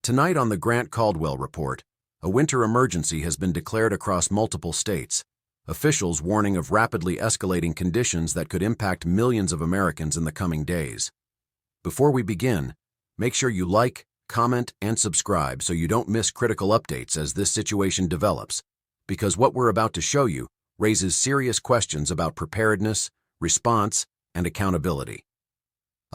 Tonight on the Caldwell report, a winter emergency has been declared across multiple states. Officials warning of rapidly escalating conditions that could impact millions of Americans in the coming days. Before we begin, make sure you like, comment, and subscribe so you don't miss critical updates as this situation develops, because what we're about to show you raises serious questions about preparedness, response, and accountability.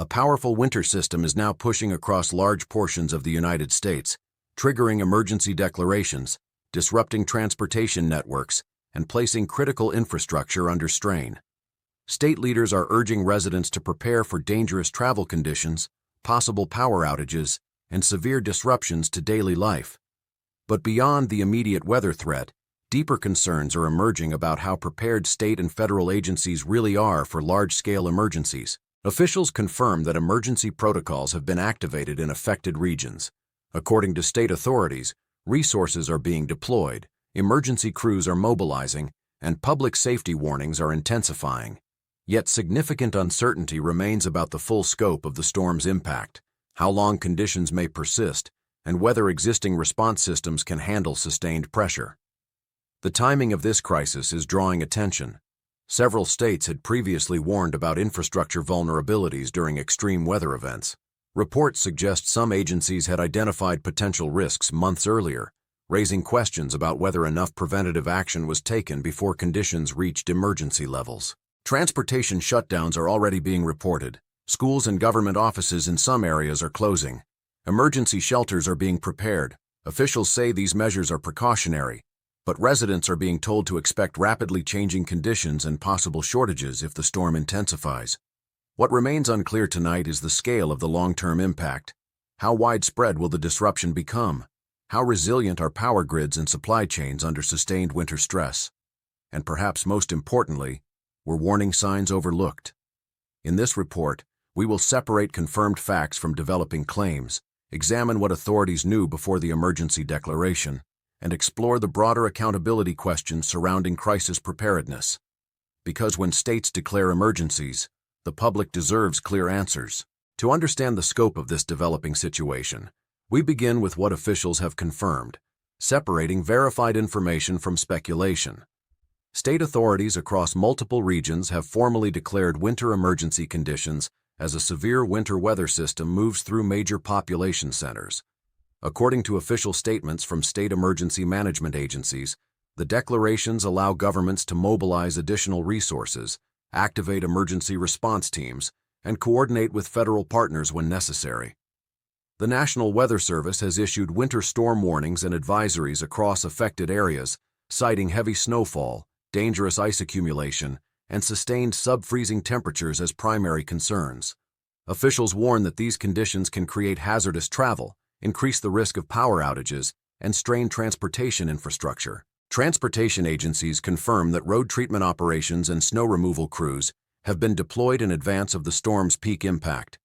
A powerful winter system is now pushing across large portions of the United States, triggering emergency declarations, disrupting transportation networks, and placing critical infrastructure under strain. State leaders are urging residents to prepare for dangerous travel conditions, possible power outages, and severe disruptions to daily life. But beyond the immediate weather threat, deeper concerns are emerging about how prepared state and federal agencies really are for large-scale emergencies. Officials confirm that emergency protocols have been activated in affected regions. According to state authorities, resources are being deployed, emergency crews are mobilizing, and public safety warnings are intensifying. Yet significant uncertainty remains about the full scope of the storm's impact, how long conditions may persist, and whether existing response systems can handle sustained pressure. The timing of this crisis is drawing attention. Several states had previously warned about infrastructure vulnerabilities during extreme weather events. Reports suggest some agencies had identified potential risks months earlier, raising questions about whether enough preventative action was taken before conditions reached emergency levels. Transportation shutdowns are already being reported. Schools and government offices in some areas are closing. Emergency shelters are being prepared. Officials say these measures are precautionary, but residents are being told to expect rapidly changing conditions and possible shortages if the storm intensifies. What remains unclear tonight is the scale of the long-term impact. How widespread will the disruption become? How resilient are power grids and supply chains under sustained winter stress? And perhaps most importantly, were warning signs overlooked? In this report, we will separate confirmed facts from developing claims, examine what authorities knew before the emergency declaration, and explore the broader accountability questions surrounding crisis preparedness. Because when states declare emergencies, the public deserves clear answers. To understand the scope of this developing situation, we begin with what officials have confirmed, separating verified information from speculation. State authorities across multiple regions have formally declared winter emergency conditions as a severe winter weather system moves through major population centers. According to official statements from state emergency management agencies, the declarations allow governments to mobilize additional resources, activate emergency response teams, and coordinate with federal partners when necessary. The National Weather Service has issued winter storm warnings and advisories across affected areas, citing heavy snowfall, dangerous ice accumulation, and sustained sub-freezing temperatures as primary concerns. Officials warn that these conditions can create hazardous travel, increase the risk of power outages, and strain transportation infrastructure. Transportation agencies confirm that road treatment operations and snow removal crews have been deployed in advance of the storm's peak impact.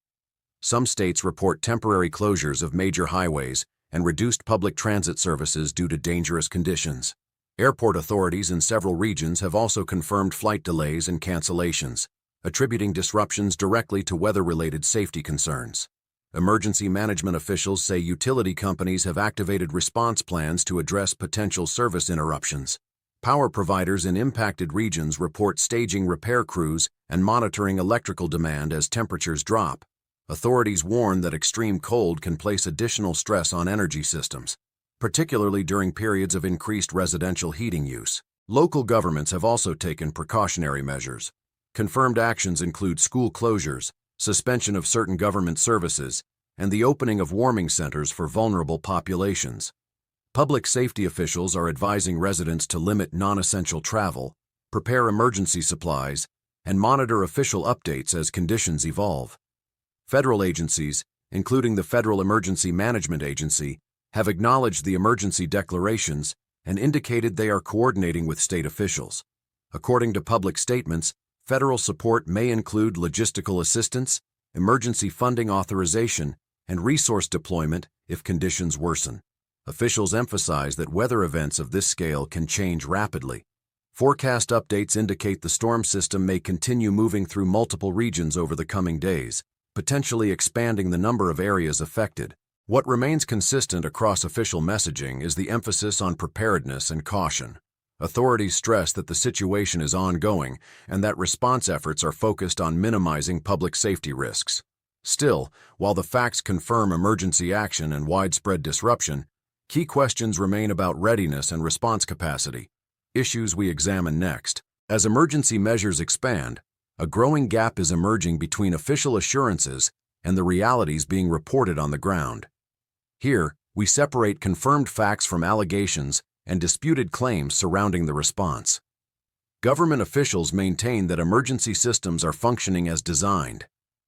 Some states report temporary closures of major highways and reduced public transit services due to dangerous conditions. Airport authorities in several regions have also confirmed flight delays and cancellations, attributing disruptions directly to weather-related safety concerns. Emergency management officials say utility companies have activated response plans to address potential service interruptions. Power providers in impacted regions report staging repair crews and monitoring electrical demand as temperatures drop. Authorities warn that extreme cold can place additional stress on energy systems, particularly during periods of increased residential heating use. Local governments have also taken precautionary measures. Confirmed actions include school closures, suspension of certain government services, and the opening of warming centers for vulnerable populations. Public safety officials are advising residents to limit non-essential travel, prepare emergency supplies, and monitor official updates as conditions evolve. Federal agencies, including the Federal Emergency Management Agency, have acknowledged the emergency declarations and indicated they are coordinating with state officials. According to public statements, federal support may include logistical assistance, emergency funding authorization, and resource deployment if conditions worsen. Officials emphasize that weather events of this scale can change rapidly. Forecast updates indicate the storm system may continue moving through multiple regions over the coming days, potentially expanding the number of areas affected. What remains consistent across official messaging is the emphasis on preparedness and caution. Authorities stress that the situation is ongoing and that response efforts are focused on minimizing public safety risks. Still, while the facts confirm emergency action and widespread disruption, key questions remain about readiness and response capacity, issues we examine next. As emergency measures expand, a growing gap is emerging between official assurances and the realities being reported on the ground. Here, we separate confirmed facts from allegations and disputed claims surrounding the response. Government officials maintain that emergency systems are functioning as designed.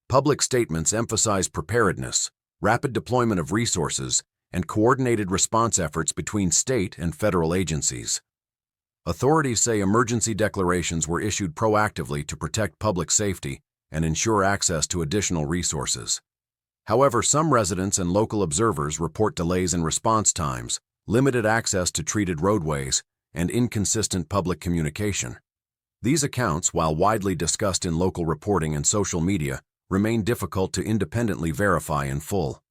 Public statements emphasize preparedness, rapid deployment of resources, and coordinated response efforts between state and federal agencies. Authorities say emergency declarations were issued proactively to protect public safety and ensure access to additional resources. However, some residents and local observers report delays in response times, limited access to treated roadways, and inconsistent public communication. These accounts, while widely discussed in local reporting and social media, remain difficult to independently verify in full.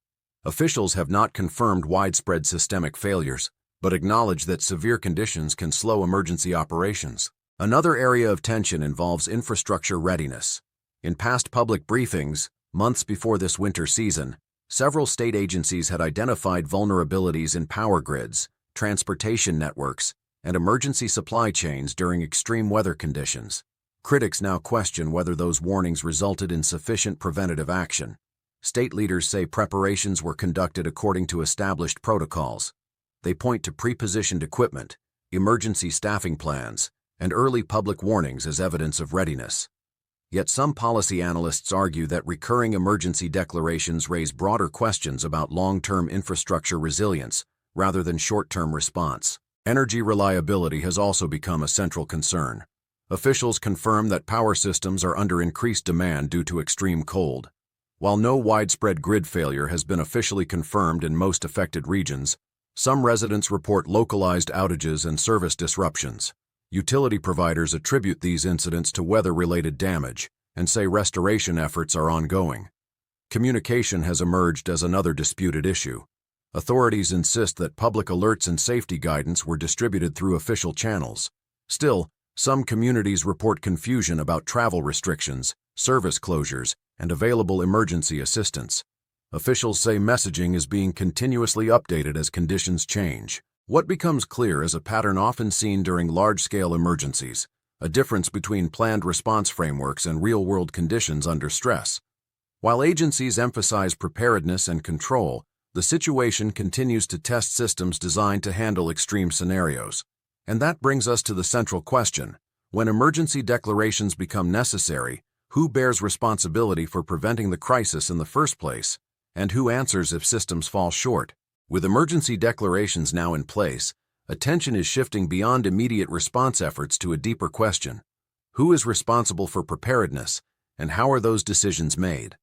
Officials have not confirmed widespread systemic failures, but acknowledge that severe conditions can slow emergency operations. Another area of tension involves infrastructure readiness. In past public briefings, months before this winter season, several state agencies had identified vulnerabilities in power grids, transportation networks, and emergency supply chains during extreme weather conditions. Critics now question whether those warnings resulted in sufficient preventative action. State leaders say preparations were conducted according to established protocols. They point to pre-positioned equipment, emergency staffing plans, and early public warnings as evidence of readiness. Yet some policy analysts argue that recurring emergency declarations raise broader questions about long-term infrastructure resilience rather than short-term response. Energy reliability has also become a central concern. Officials confirm that power systems are under increased demand due to extreme cold. While no widespread grid failure has been officially confirmed in most affected regions, some residents report localized outages and service disruptions. Utility providers attribute these incidents to weather-related damage and say restoration efforts are ongoing. Communication has emerged as another disputed issue. Authorities insist that public alerts and safety guidance were distributed through official channels. Still, some communities report confusion about travel restrictions, service closures, and available emergency assistance. Officials say messaging is being continuously updated as conditions change. What becomes clear is a pattern often seen during large-scale emergencies, a difference between planned response frameworks and real-world conditions under stress. While agencies emphasize preparedness and control, the situation continues to test systems designed to handle extreme scenarios. And that brings us to the central question: when emergency declarations become necessary, who bears responsibility for preventing the crisis in the first place, and who answers if systems fall short? With emergency declarations now in place, attention is shifting beyond immediate response efforts to a deeper question: who is responsible for preparedness, and how are those decisions made?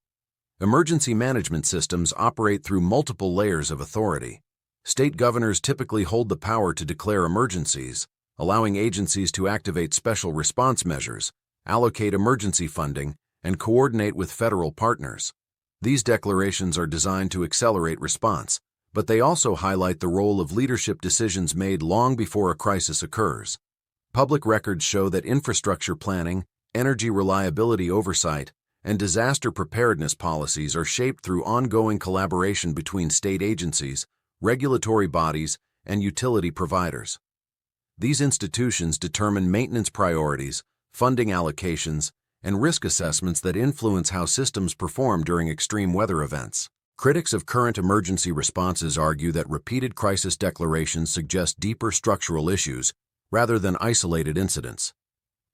Emergency management systems operate through multiple layers of authority. State governors typically hold the power to declare emergencies, allowing agencies to activate special response measures, allocate emergency funding, and coordinate with federal partners. These declarations are designed to accelerate response, but they also highlight the role of leadership decisions made long before a crisis occurs. Public records show that infrastructure planning, energy reliability oversight, and disaster preparedness policies are shaped through ongoing collaboration between state agencies, regulatory bodies, and utility providers. These institutions determine maintenance priorities, funding allocations, and risk assessments that influence how systems perform during extreme weather events. Critics of current emergency responses argue that repeated crisis declarations suggest deeper structural issues rather than isolated incidents.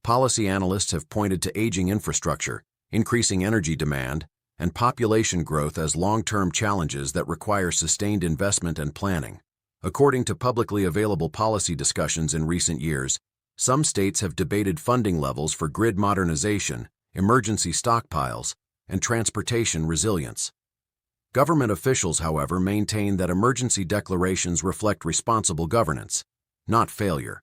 Policy analysts have pointed to aging infrastructure, increasing energy demand, and population growth as long-term challenges that require sustained investment and planning. According to publicly available policy discussions in recent years, some states have debated funding levels for grid modernization, emergency stockpiles, and transportation resilience. Government officials, however, maintain that emergency declarations reflect responsible governance, not failure.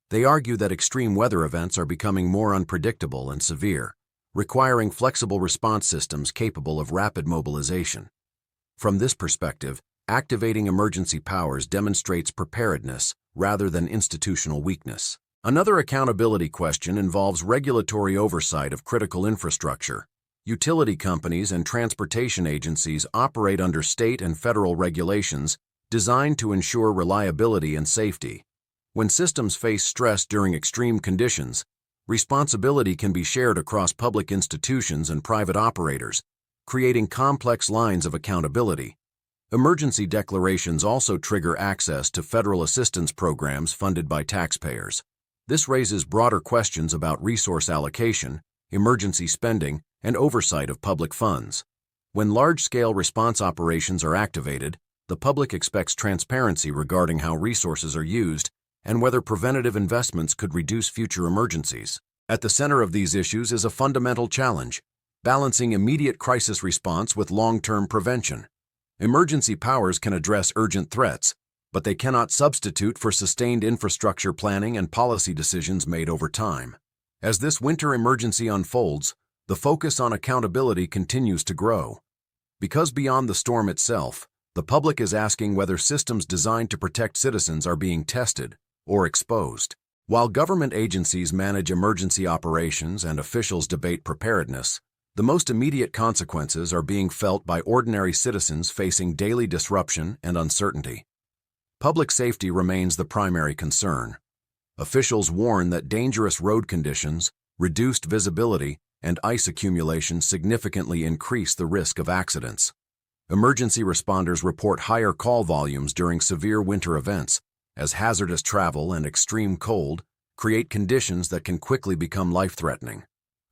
They argue that extreme weather events are becoming more unpredictable and severe, requiring flexible response systems capable of rapid mobilization. From this perspective, activating emergency powers demonstrates preparedness rather than institutional weakness. Another accountability question involves regulatory oversight of critical infrastructure. Utility companies and transportation agencies operate under state and federal regulations designed to ensure reliability and safety. When systems face stress during extreme conditions, responsibility can be shared across public institutions and private operators, creating complex lines of accountability. Emergency declarations also trigger access to federal assistance programs funded by taxpayers. This raises broader questions about resource allocation, emergency spending, and oversight of public funds. When large-scale response operations are activated, the public expects transparency regarding how resources are used and whether preventative investments could reduce future emergencies. At the center of these issues is a fundamental challenge: balancing immediate crisis response with long-term prevention. Emergency powers can address urgent threats, but they cannot substitute for sustained infrastructure planning and policy decisions made over time. As this winter emergency unfolds, the focus on accountability continues to grow. Because beyond the storm itself, the public is asking whether systems designed to protect citizens are being tested or exposed. While government agencies manage emergency operations and officials debate preparedness, the most immediate consequences are being felt by ordinary citizens facing daily disruption and uncertainty. Public safety remains the primary concern. Officials warn that dangerous road conditions, reduced visibility, and ice accumulation significantly increase the risk of accidents. Emergency responders report higher call volumes during severe winter events, as hazardous travel and extreme cold create conditions that can quickly become life-threatening.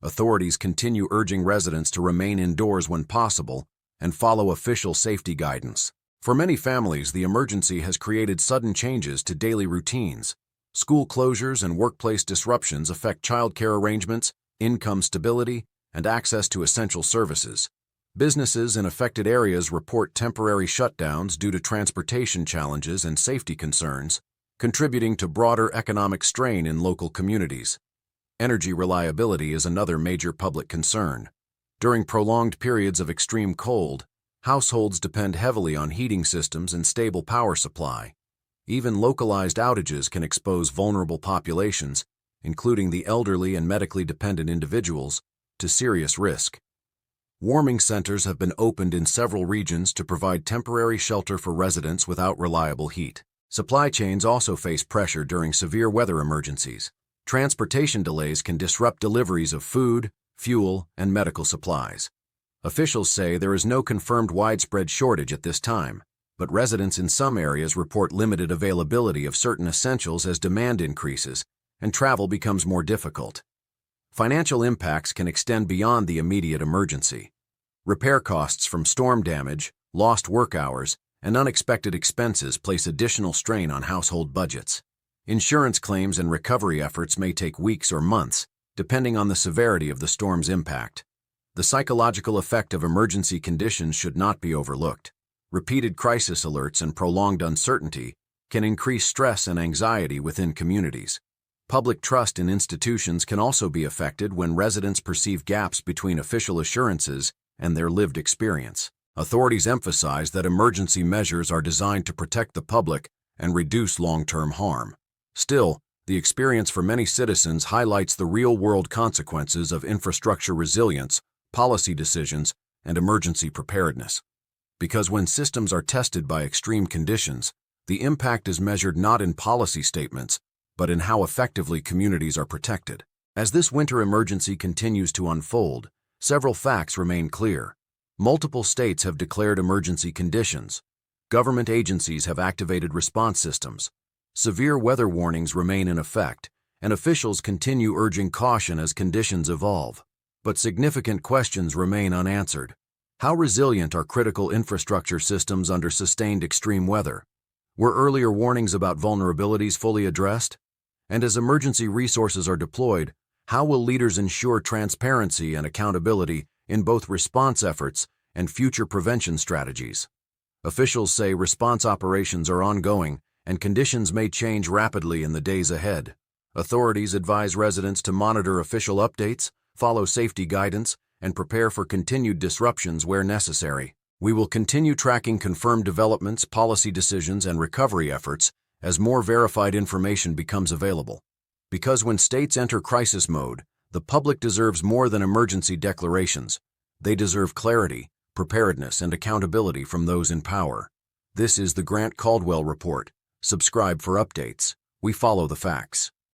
Authorities continue urging residents to remain indoors when possible and follow official safety guidance. For many families, the emergency has created sudden changes to daily routines. School closures and workplace disruptions affect childcare arrangements, income stability, and access to essential services. Businesses in affected areas report temporary shutdowns due to transportation challenges and safety concerns, contributing to broader economic strain in local communities. Energy reliability is another major public concern. During prolonged periods of extreme cold, households depend heavily on heating systems and stable power supply. Even localized outages can expose vulnerable populations, including the elderly and medically dependent individuals, to serious risk. Warming centers have been opened in several regions to provide temporary shelter for residents without reliable heat. Supply chains also face pressure during severe weather emergencies. Transportation delays can disrupt deliveries of food, fuel, and medical supplies. Officials say there is no confirmed widespread shortage at this time, but residents in some areas report limited availability of certain essentials as demand increases and travel becomes more difficult. Financial impacts can extend beyond the immediate emergency. Repair costs from storm damage, lost work hours, and unexpected expenses place additional strain on household budgets. Insurance claims and recovery efforts may take weeks or months, depending on the severity of the storm's impact. The psychological effect of emergency conditions should not be overlooked. Repeated crisis alerts and prolonged uncertainty can increase stress and anxiety within communities. Public trust in institutions can also be affected when residents perceive gaps between official assurances and their lived experience. Authorities emphasize that emergency measures are designed to protect the public and reduce long-term harm. Still, the experience for many citizens highlights the real-world consequences of infrastructure resilience, policy decisions, and emergency preparedness. Because when systems are tested by extreme conditions, the impact is measured not in policy statements, but in how effectively communities are protected. As this winter emergency continues to unfold, several facts remain clear. Multiple states have declared emergency conditions. Government agencies have activated response systems. Severe weather warnings remain in effect, and officials continue urging caution as conditions evolve. But significant questions remain unanswered. How resilient are critical infrastructure systems under sustained extreme weather? Were earlier warnings about vulnerabilities fully addressed? And as emergency resources are deployed, how will leaders ensure transparency and accountability in both response efforts and future prevention strategies? Officials say response operations are ongoing and conditions may change rapidly in the days ahead. Authorities advise residents to monitor official updates, follow safety guidance, and prepare for continued disruptions where necessary. We will continue tracking confirmed developments, policy decisions, and recovery efforts as more verified information becomes available. Because when states enter crisis mode, the public deserves more than emergency declarations. They deserve clarity, preparedness, and accountability from those in power. This is the Grant Caldwell Report. Subscribe for updates. We follow the facts.